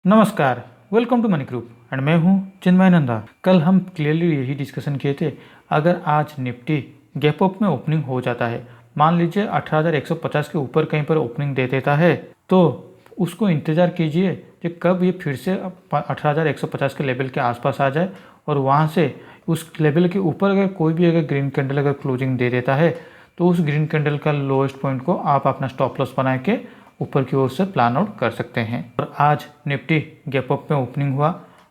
नमस्कार, welcome to money group and मैं हूं चिन्मय नंदा। कल हम क्लियरली यही डिस्कशन किए थे, अगर आज निफ्टी गैप अप में ओपनिंग हो जाता है, मान लीजिए 18,150 के ऊपर कहीं पर ओपनिंग दे देता है, तो उसको इंतज़ार कीजिए कि कब ये फिर से 18,150 के लेवल के आसपास आ जाए और वहाँ से उस लेवल के ऊपर अगर ग्रीन कैंडल अगर क्लोजिंग दे देता है, तो उस ग्रीन कैंडल का लोएस्ट पॉइंट को आप अपना स्टॉप लॉस बना के ऊपर की ओर से प्लान आउट कर सकते हैं। और आज निफ्टी गैप अप में ओपनिंग हुआ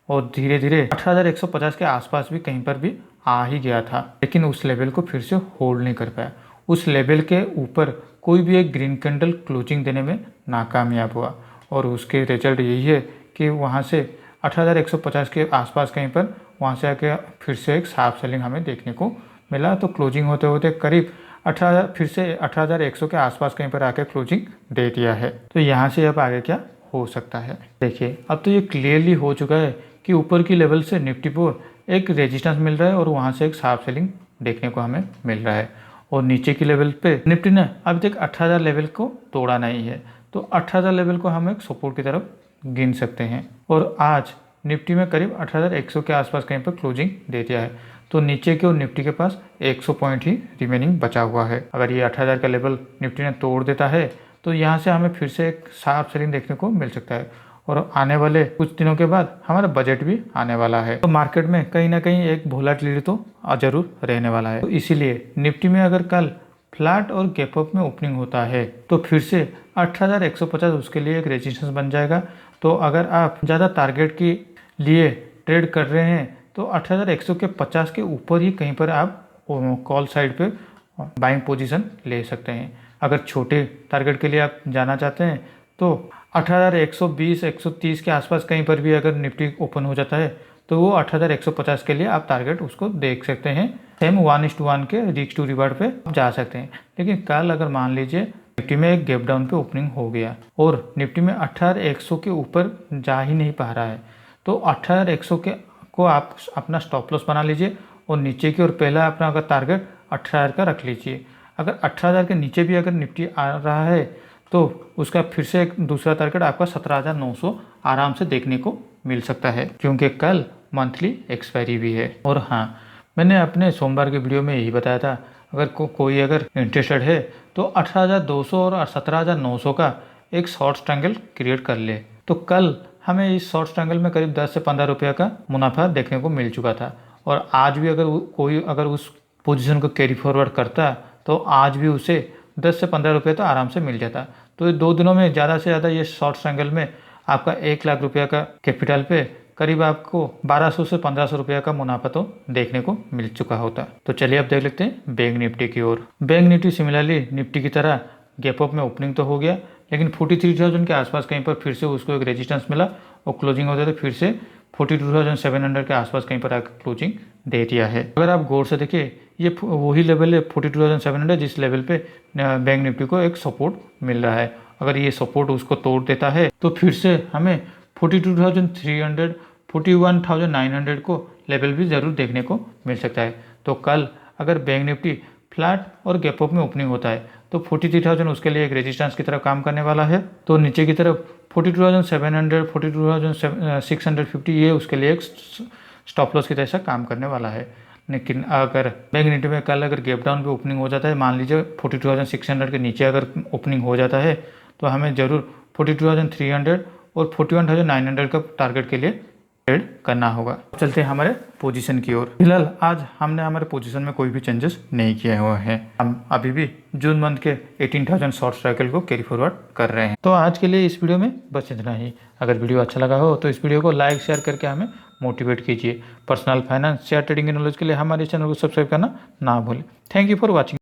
और धीरे धीरे 18,150 के आसपास भी कहीं पर भी आ ही गया था, लेकिन उस लेवल को फिर से होल्ड नहीं कर पाया। उस लेवल के ऊपर कोई भी एक ग्रीन कैंडल क्लोजिंग देने में नाकामयाब हुआ और उसके रिजल्ट यही है कि वहाँ से 18,150 के आसपास कहीं पर वहाँ से आके फिर से एक शार्प सेलिंग हमें देखने को मिला। तो क्लोजिंग होते होते करीब 18 फिर से 18,100 के आसपास कहीं पर आके क्लोजिंग दे दिया है। तो यहाँ से अब आगे क्या हो सकता है, देखिए अब तो ये क्लियरली हो चुका है कि ऊपर की लेवल से निफ्टी को एक रेजिस्टेंस मिल रहा है और वहाँ से एक शार्प सेलिंग देखने को हमें मिल रहा है। और नीचे की लेवल पे निफ्टी ने अभी तक 18,000 लेवल को तोड़ा नहीं है, तो 18,000 लेवल को हम एक सपोर्ट की तरफ गिन सकते हैं। और आज निफ्टी में करीब 18,100 के आसपास कहीं पर क्लोजिंग दे दिया है, तो नीचे की और निफ्टी के पास 100 पॉइंट ही रिमेनिंग बचा हुआ है। अगर ये 18,000 का लेवल निफ्टी ने तोड़ देता है, तो यहाँ से हमें फिर से एक शार्प सेलिंग देखने को मिल सकता है और आने वाले कुछ दिनों के बाद हमारा बजट भी आने वाला है। तो मार्केट में कहीं ना कहीं एक वोलेटिलिटी तो जरूर रहने वाला है। तो इसीलिए निफ्टी में अगर कल फ्लैट और गैप अप में ओपनिंग होता है, तो फिर से 18,150 उसके लिए एक रेजिस्टेंस बन जाएगा। तो अगर आप ज़्यादा टारगेट के लिए ट्रेड कर रहे हैं, तो 18,100 के 50 के ऊपर ही कहीं पर आप कॉल साइड पे बाइंग पोजीशन ले सकते हैं। अगर छोटे टारगेट के लिए आप जाना चाहते हैं, तो 18,120 130 के आसपास कहीं पर भी अगर निफ्टी ओपन हो जाता है, तो वो 18,150 के लिए आप टारगेट उसको देख सकते हैं। सेम 1:1 के रिस्क टू रिवार्ड पे आप जा सकते हैं। लेकिन कल अगर मान लीजिए निफ्टी में एक गैप डाउन पे ओपनिंग हो गया और निफ्टी में 18,100 के ऊपर जा ही नहीं पा रहा है, तो 18,100 के को आप अपना स्टॉप लॉस बना लीजिए और नीचे की और पहला अपना अगर टारगेट 18,000 का रख लीजिए। अगर 18,000 के नीचे भी अगर निफ्टी आ रहा है, तो उसका फिर से एक दूसरा टारगेट आपका 17,900 आराम से देखने को मिल सकता है, क्योंकि कल मंथली एक्सपायरी भी है। और हाँ, मैंने अपने सोमवार के वीडियो में यही बताया था, अगर कोई अगर इंटरेस्टेड है तो 18,200 और 17,900 का एक शॉर्ट ट्रायंगल क्रिएट कर ले। तो कल हमें इस शॉर्ट ट्रायंगल में करीब 10 से 15 रुपये का मुनाफा देखने को मिल चुका था। और आज भी अगर कोई अगर उस पोजीशन को कैरी फॉरवर्ड करता, तो आज भी उसे 10 से 15 रुपये तो आराम से मिल जाता। तो ये 2 दिनों में ज़्यादा से ज़्यादा ये शॉर्ट ट्रायंगल में आपका 1 लाख रुपया का कैपिटल पे करीब आपको 1200 से 1500 रुपये का मुनाफा तो देखने को मिल चुका होता। तो चलिए अब देख लेते हैं बैंक निफ्टी की ओर। बैंक निफ्टी सिमिलरली निफ्टी की तरह गैप अप में ओपनिंग तो हो गया, लेकिन 43,000 के आसपास कहीं पर फिर से उसको एक रेजिस्टेंस मिला और क्लोजिंग होते तो फिर से 42,700 के आसपास कहीं पर आकर क्लोजिंग दे दिया है। अगर आप गौर से देखिए, ये वही लेवल है 42,700, जिस लेवल पे बैंक निफ्टी को एक सपोर्ट मिल रहा है। अगर ये सपोर्ट उसको तोड़ देता है, तो फिर से हमें 42,300 41,900 को लेवल भी ज़रूर देखने को मिल सकता है। तो कल अगर बैंक निफ्टी फ्लैट और गैप अप में ओपनिंग होता है, तो 43,000 उसके लिए एक रेजिस्टेंस की तरह काम करने वाला है। तो नीचे की तरफ 42,700 42,650 ये उसके लिए एक स्टॉप लॉस की तरह से काम करने वाला है। लेकिन अगर बैंक निफ्टी में कल अगर गैप डाउन पे ओपनिंग हो जाता है, मान लीजिए 42,600 के नीचे अगर ओपनिंग हो जाता है, तो हमें ज़रूर 42,300 और 41,900 का टारगेट के लिए ट्रेड करना होगा। चलते हैं हमारे पोजीशन की ओर। फिलहाल आज हमने हमारे पोजीशन में कोई भी चेंजेस नहीं किए हुए हैं। हम अभी भी जून मंथ के 18,000 शॉर्ट साइकिल को कैरी फॉरवर्ड कर रहे हैं। तो आज के लिए इस वीडियो में बस इतना ही। अगर वीडियो अच्छा लगा हो तो इस वीडियो को लाइक शेयर करके हमें मोटिवेट कीजिए। पर्सनल फाइनेंस शेयर ट्रेडिंग की नॉलेज के लिए हमारे चैनल को सब्सक्राइब करना ना भूलें। Thank you for watching.